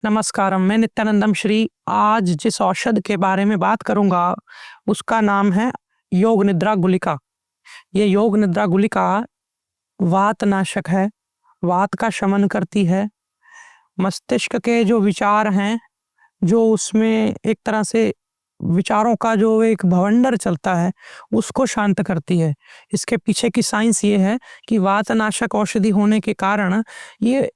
नमस्कारम, मैं नित्यानंदम श्री। आज जिस औषध के बारे में बात करूँगा, उसका नाम है योग निद्रा गुलिका। ये योग निद्रा गुलिका वातनाशक है, वात का शमन करती है। मस्तिष्क के जो विचार हैं, जो उसमें एक तरह से विचारों का जो एक भवंडर चलता है, उसको शांत करती है। इसके पीछे की साइंस ये है कि वातनाशक औषधि होने के कारण ये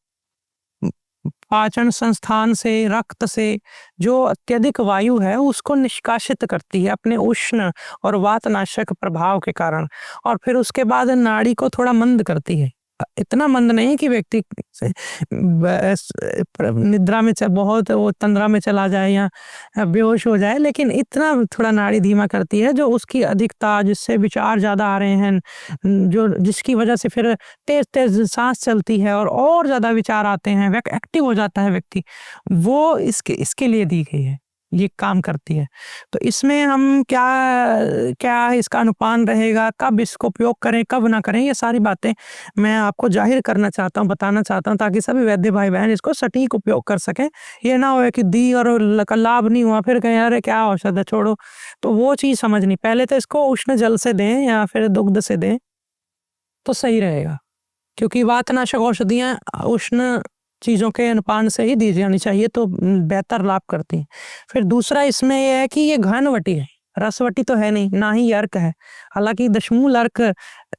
पाचन संस्थान से, रक्त से जो अत्यधिक वायु है उसको निष्कासित करती है अपने उष्ण और वातनाशक प्रभाव के कारण, और फिर उसके बाद नाड़ी को थोड़ा मंद करती है। इतना मंद नहीं कि व्यक्ति से निद्रा में बहुत वो तंद्रा में चला जाए या बेहोश हो जाए, लेकिन इतना थोड़ा नाड़ी धीमा करती है जो उसकी अधिकता, जिससे विचार ज़्यादा आ रहे हैं, जो जिसकी वजह से फिर तेज तेज सांस चलती है और ज़्यादा विचार आते हैं, एक्टिव हो जाता है व्यक्ति, वो इसके इसके लिए दी गई है, ये काम करती है। तो इसमें हम क्या क्या इसका अनुपान रहेगा, कब इसको उपयोग करें कब ना करें, ये सारी बातें मैं आपको जाहिर करना चाहता हूँ, बताना चाहता हूँ, ताकि सभी वैद्य भाई बहन इसको सटीक उपयोग कर सकें। ये ना हो कि दी और लाभ नहीं हुआ फिर कहें अरे क्या औषध है, छोड़ो। तो वो चीज़ समझनी, पहले तो इसको उष्ण जल से दें या फिर दुग्ध से दें तो सही रहेगा, क्योंकि वातनाशक औषधियाँ उष्ण चीज़ों के अनुपान से ही दी जानी चाहिए, तो बेहतर लाभ करती हैं। फिर दूसरा इसमें ये है कि ये घनवटी है, रसवटी तो है नहीं, ना ही अर्क है। हालाँकि दशमूल अर्क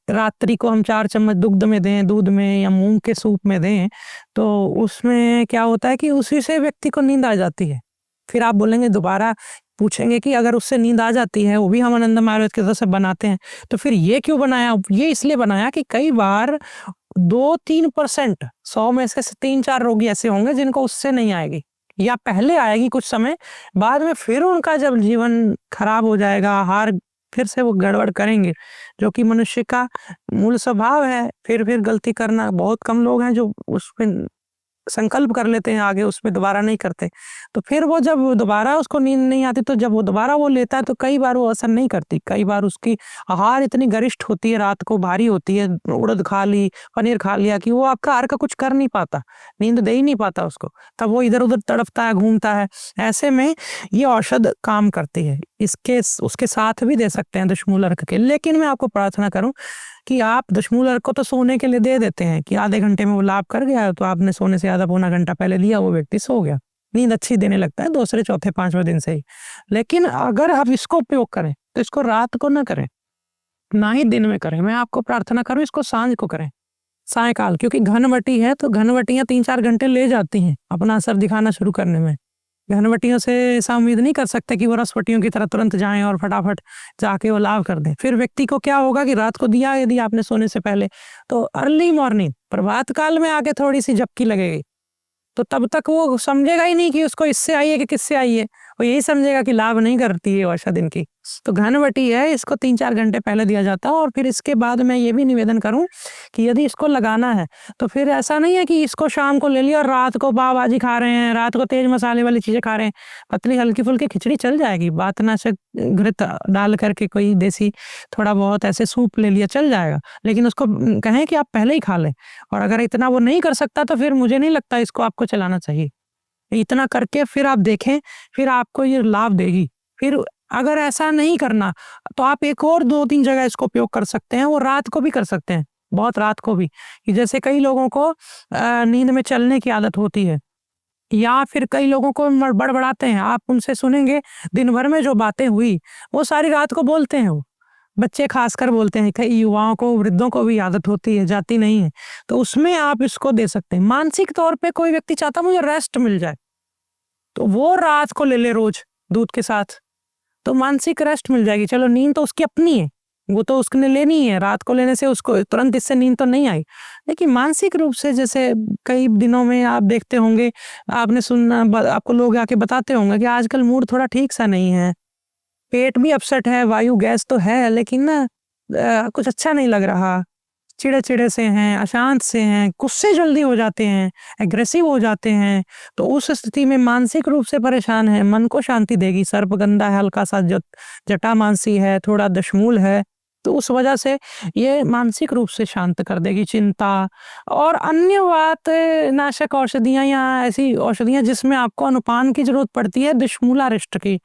रात्रि को हम 4 चम्मच दुग्ध में दें, दूध में या मूँग के सूप में दें, तो उसमें क्या होता है कि उसी से व्यक्ति को नींद आ जाती है। फिर आप बोलेंगे, दोबारा पूछेंगे कि अगर उससे नींद आ जाती है, वो भी हम आनंदम आयुर्वेद की तरफ से बनाते हैं, तो फिर ये क्यों बनाया? ये इसलिए बनाया कि कई बार 2-3% 100 में से 3-4 रोगी ऐसे होंगे जिनको उससे नहीं आएगी, या पहले आएगी कुछ समय बाद में, फिर उनका जब जीवन खराब हो जाएगा, आहार फिर से वो गड़बड़ करेंगे, जो कि मनुष्य का मूल स्वभाव है। फिर गलती करना, बहुत कम लोग हैं जो उस पे संकल्प कर लेते हैं, आगे उसमें दोबारा नहीं करते। तो फिर वो जब दोबारा उसको नींद नहीं आती, तो जब वो दोबारा वो लेता है तो कई बार वो असर नहीं करती। कई बार उसकी आहार इतनी गरिष्ठ होती है, रात को भारी होती है, उड़द खा ली, पनीर खा लिया, कि वो आपका आहार का कुछ कर नहीं पाता, नींद दे ही नहीं पाता उसको, तब वो इधर-उधर तड़पता है, घूमता है। ऐसे में ये औषध काम करती है। इसके उसके साथ भी दे सकते हैं दशमूल अर्क के, लेकिन मैं आपको प्रार्थना करूँ कि आप दशमूल अर्क को तो सोने के लिए दे देते हैं कि आधे घंटे में वो लाभ कर गया, तो आपने सोने से आधा पौना घंटा पहले लिया, वो व्यक्ति सो गया, नींद अच्छी देने लगता है दूसरे, चौथे, 5वें दिन से ही। लेकिन अगर आप इसको उपयोग करें तो इसको रात को ना करें, ना ही दिन में करें। मैं आपको प्रार्थना करूँ इसको सांझ को करें, सायंकाल, क्योंकि घनवटी है तो घनवटियाँ 3-4 घंटे ले जाती हैं अपना असर दिखाना शुरू करने में। घनवटियों से ऐसा उम्मीद नहीं कर सकते कि वो रसवटियों की तरह तुरंत जाएं और फटाफट जाके वो लाभ कर दें। फिर व्यक्ति को क्या होगा कि रात को दिया यदि आपने सोने से पहले, तो अर्ली मॉर्निंग, प्रभात काल में आके थोड़ी सी झपकी लगेगी, तो तब तक वो समझेगा ही नहीं कि उसको इससे आई है कि किससे आई है, वो यही समझेगा कि लाभ नहीं करती है औषधि इनकी। तो घनवटी है, इसको 3-4 घंटे पहले दिया जाता है। और फिर इसके बाद मैं ये भी निवेदन करूं कि यदि इसको लगाना है तो फिर ऐसा नहीं है कि इसको शाम को ले लिया और रात को पाव भाजी खा रहे हैं, रात को तेज मसाले वाली चीजें खा रहे हैं। पतली हल्की फुल्की खिचड़ी चल जाएगी, वातनाशक घृत डाल करके कोई देसी थोड़ा बहुत ऐसे सूप ले लिया, चल जाएगा, लेकिन उसको कहें कि आप पहले ही खा लें। और अगर इतना वो नहीं कर सकता तो फिर मुझे नहीं लगता इसको आपको चलाना चाहिए। इतना करके फिर आप देखें, फिर आपको ये लाभ देगी। फिर अगर ऐसा नहीं करना तो आप एक और 2-3 जगह इसको उपयोग कर सकते हैं, वो रात को भी कर सकते हैं, बहुत रात को भी, कि जैसे कई लोगों को नींद में चलने की आदत होती है, या फिर कई लोगों को बड़बड़ाते हैं, आप उनसे सुनेंगे दिन भर में जो बातें हुई वो सारी रात को बोलते हैं। वो बच्चे खासकर बोलते हैं, कई युवाओं को, वृद्धों को भी आदत होती है, जाती नहीं है, तो उसमें आप इसको दे सकते हैं। मानसिक तौर पे कोई व्यक्ति चाहता मुझे रेस्ट मिल जाए, तो वो रात को ले ले रोज दूध के साथ, तो मानसिक रेस्ट मिल जाएगी। चलो नींद तो उसकी अपनी है, वो तो उसने लेनी है, रात को लेने से उसको तुरंत इससे नींद तो नहीं आई, लेकिन मानसिक रूप से जैसे कई दिनों में आप देखते होंगे, आपने सुनना, आपको लोग आके बताते होंगे कि आजकल मूड थोड़ा ठीक सा नहीं है, पेट भी अपसेट है, वायु गैस तो है, लेकिन ना कुछ अच्छा नहीं लग रहा, चिड़े-चिड़े से हैं, अशांत से हैं, गुस्से जल्दी हो जाते हैं, एग्रेसिव हो जाते हैं, तो उस स्थिति में मानसिक रूप से परेशान है, मन को शांति देगी। सर्पगंधा है, हल्का सा जटामांसी है, थोड़ा दशमूल है, तो उस वजह से ये मानसिक रूप से शांत कर देगी चिंता। और अन्य वात नाशक औषधियाँ या ऐसी औषधियाँ जिसमें आपको अनुपान की ज़रूरत पड़ती है दिशमूलारिष्ट की,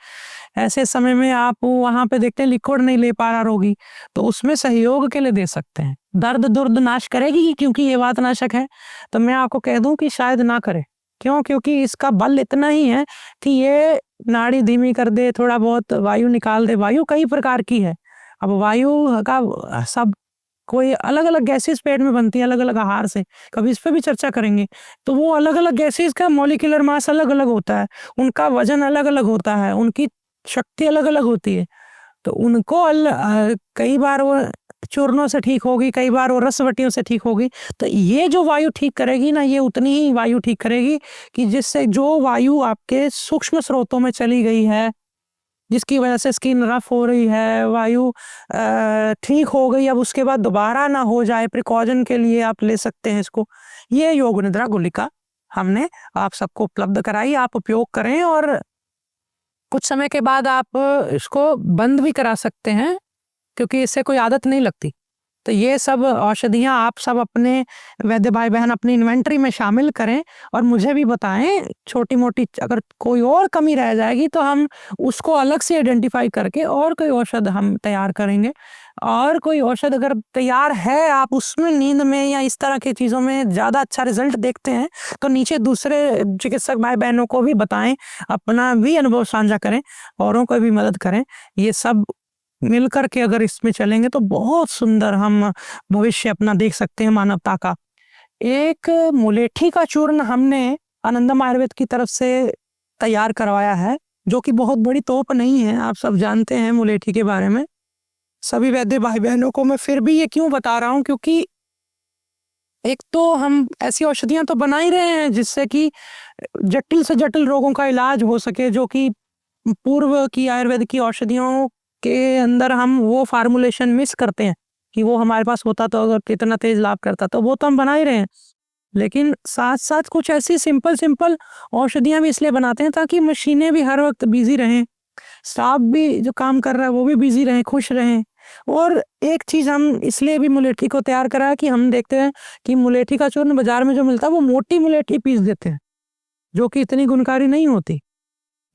ऐसे समय में आप वहाँ पे देखते हैं लिक्विड नहीं ले पा रहा रोगी, तो उसमें सहयोग के लिए दे सकते हैं। दर्द नाश करेगी क्योंकि ये वातनाशक है? तो मैं आपको कह दूँ कि शायद ना करे। क्यों? क्योंकि इसका बल इतना ही है कि ये नाड़ी धीमी कर दे, थोड़ा बहुत वायु निकाल दे। वायु कई प्रकार की है। अब वायु का सब कोई अलग-अलग गैसेज़ पेट में बनती है अलग-अलग आहार से, कभी इस पे भी चर्चा करेंगे। तो वो अलग-अलग गैसेज़ का मॉलिक्यूलर मास अलग-अलग होता है, उनका वज़न अलग-अलग होता है, उनकी शक्ति अलग-अलग होती है। तो उनको कई बार वो चूर्णों से ठीक होगी, कई बार वो रसवटियों से ठीक होगी। तो ये जो वायु ठीक करेगी ना, ये उतनी ही वायु ठीक करेगी कि जिससे जो वायु आपके सूक्ष्म स्रोतों में चली गई है, जिसकी वजह से स्किन रफ हो रही है, वायु ठीक हो गई, अब उसके बाद दोबारा ना हो जाए, प्रिकॉशन के लिए आप ले सकते हैं इसको। ये योग निद्रा गुलिका हमने आप सबको उपलब्ध कराई, आप उपयोग करें और कुछ समय के बाद आप इसको बंद भी करा सकते हैं क्योंकि इससे कोई आदत नहीं लगती। तो ये सब औषधियाँ आप सब अपने वैद्य भाई बहन अपनी इन्वेंटरी में शामिल करें और मुझे भी बताएं। छोटी-मोटी अगर कोई और कमी रह जाएगी तो हम उसको अलग से आइडेंटिफाई करके और कोई औषध हम तैयार करेंगे। और कोई औषध अगर तैयार है, आप उसमें नींद में या इस तरह की चीज़ों में ज़्यादा अच्छा रिज़ल्ट देखते हैं, तो नीचे दूसरे चिकित्सक भाई-बहनों को भी बताएँ, अपना भी अनुभव साझा करें, औरों को भी मदद करें। ये सब मिलकर के अगर इसमें चलेंगे तो बहुत सुंदर हम भविष्य अपना देख सकते हैं मानवता का। एक मुलेठी का चूर्ण हमने आनंदम आयुर्वेद की तरफ से तैयार करवाया है, जो कि बहुत बड़ी तोप नहीं है, आप सब जानते हैं मुलेठी के बारे में। सभी वैद्य भाई-बहनों को मैं फिर भी ये क्यों बता रहा हूँ, क्योंकि एक तो हम ऐसी औषधियाँ तो बना ही रहे हैं जिससे कि जटिल से जटिल रोगों का इलाज हो सके, जो कि पूर्व की आयुर्वेद की औषधियों के अंदर हम वो फार्मूलेशन मिस करते हैं कि वो हमारे पास होता तो अगर कितना तेज लाभ करता, तो वो तो हम बना ही रहे हैं। लेकिन साथ-साथ कुछ ऐसी सिंपल औषधियाँ भी इसलिए बनाते हैं ताकि मशीनें भी हर वक़्त बिज़ी रहें, स्टाफ भी जो काम कर रहा है वो भी बिज़ी रहें, खुश रहें। और एक चीज़ हम इसलिए भी मुलेठी को तैयार करा है कि हम देखते हैं कि मुलेठी का चूर्ण बाज़ार में जो मिलता है वो मोटी मुलेठी पीस देते हैं, जो कि इतनी गुणकारी नहीं होती।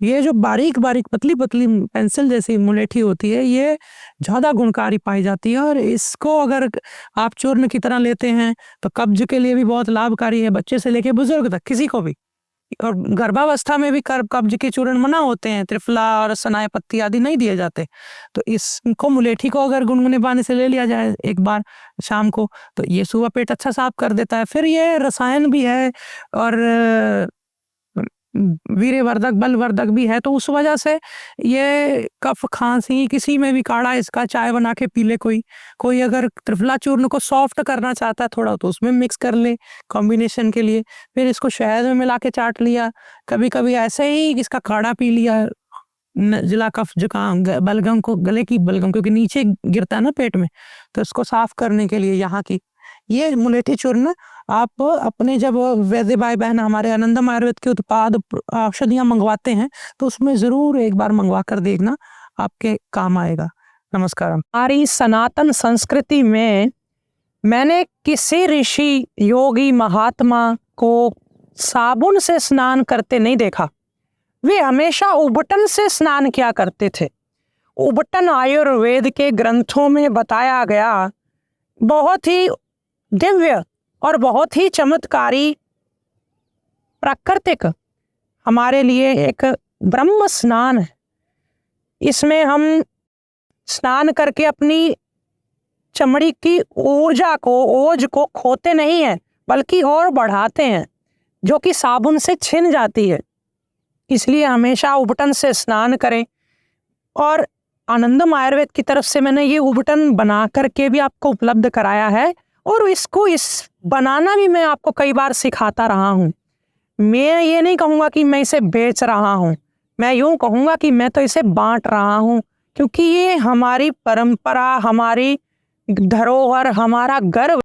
ये जो बारीक-बारीक, पतली-पतली पेंसिल जैसी मुलेठी होती है, ये ज़्यादा गुणकारी पाई जाती है और इसको अगर आप चूर्ण की तरह लेते हैं, तो कब्ज़ के लिए भी बहुत लाभकारी है, बच्चे से लेके बुज़ुर्ग तक, किसी को भी। और गर्भावस्था में भी कब्ज़ के चूर्ण मना होते हैं, त्रिफला और सनाए पत्ती आदि नहीं दिए जाते। तो इसको मुलेठी को अगर गुनगुने पानी से ले लिया जाए एक बार शाम को, तो ये सुबह पेट अच्छा साफ़ कर देता है। फिर ये रसायन भी है और वीर्यवर्धक, बलवर्धक भी है, तो उस वजह से ये कफ, खाँसी किसी में भी काढ़ा इसका चाय बना के पी ले कोई। कोई अगर त्रिफला चूर्ण को सॉफ्ट करना चाहता है थोड़ा, तो उसमें मिक्स कर ले कॉम्बिनेशन के लिए। फिर इसको शहद में मिला के चाट लिया, कभी-कभी ऐसे ही इसका काढ़ा पी लिया। नज़ला कफ, जुकाम, बलगम को, गले की बलगम क्योंकि नीचे गिरता है ना पेट में, तो इसको साफ करने के लिए यहाँ की ये मुलेठी चूर्ण आप अपने जब वैद्य भाई बहन हमारे आनंदम आयुर्वेद के उत्पाद औषधियाँ मंगवाते हैं, तो उसमें ज़रूर एक बार मंगवा कर देखना, आपके काम आएगा। नमस्कार। हमारी सनातन संस्कृति में मैंने किसी ऋषि, योगी, महात्मा को साबुन से स्नान करते नहीं देखा। वे हमेशा उबटन से स्नान किया करते थे। उबटन आयुर्वेद के ग्रंथों में बताया गया बहुत ही दिव्य और बहुत ही चमत्कारी, प्राकृतिक हमारे लिए एक ब्रह्म स्नान है। इसमें हम स्नान करके अपनी चमड़ी की ऊर्जा को, ओज को खोते नहीं हैं, बल्कि और बढ़ाते हैं, जो कि साबुन से छिन जाती है। इसलिए हमेशा उबटन से स्नान करें। और आनंदम आयुर्वेद की तरफ से मैंने ये उबटन बना करके भी आपको उपलब्ध कराया है और इसको बनाना भी मैं आपको कई बार सिखाता रहा हूँ। मैं ये नहीं कहूँगा कि मैं इसे बेच रहा हूँ, मैं यूँ कहूँगा कि मैं तो इसे बांट रहा हूँ, क्योंकि ये हमारी परंपरा, हमारी धरोहर, हमारा गर्व